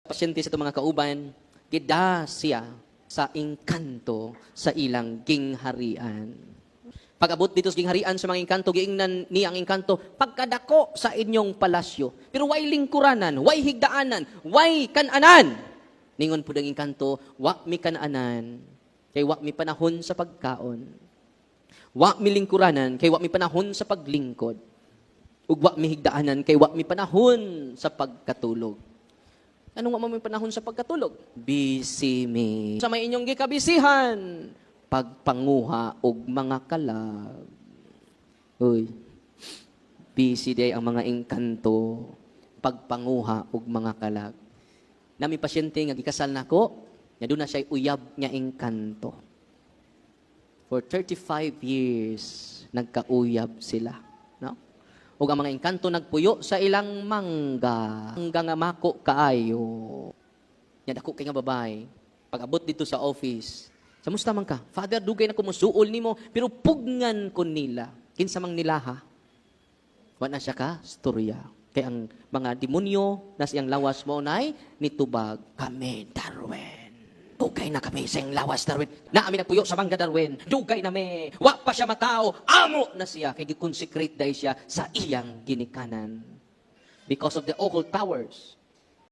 Pasyente sa itong mga kauban, gida siya sa engkanto sa ilang gingharian. Pag-abot dito sa gingharian sa mga engkanto, giingnan niya ang engkanto, pagkadako sa inyong palasyo. Pero way lingkuranan, way higdaanan, way kananan. Ningon po ng engkanto, wa mi kananan, kay wa mi panahon sa pagkaon. Wa mi lingkuranan, kay wa mi panahon sa paglingkod. Ug wa mi higdaanan, kay wa mi panahon sa pagkatulog. Anong wa may panahon sa pagkatulog? Busy me. Sa may inyong gikabisihan, pagpanguha og mga kalag. Uy, busy day ang mga engkanto, pagpanguha og mga kalag. Nami pasyente nga gikasal nako, nya doon na siya uyab nga engkanto. For 35 years, nagkauyab sila. No? O ang mga engkanto nagpuyo sa ilang mangga. Mangga nga mako kaayo. Yan ako kay nga babae. Pag-abot dito sa office, samusta man ka? Father, dugay na ko mo suol nimo, pero pugngan ko nila. Kinsa mang nilaha. Wala siya ka, storya. Kaya ang mga demonyo na siyang lawas mo nay, nitubag kami, Darwin. Dugay na kami sa lawas, Darwin. Na amin nagpuyo sa mangga, Darwin. Dugay na me. Wa pa siya matao. Amo na siya. Kaya gi-consecrate day siya sa iyang ginikanan. Because of the occult powers.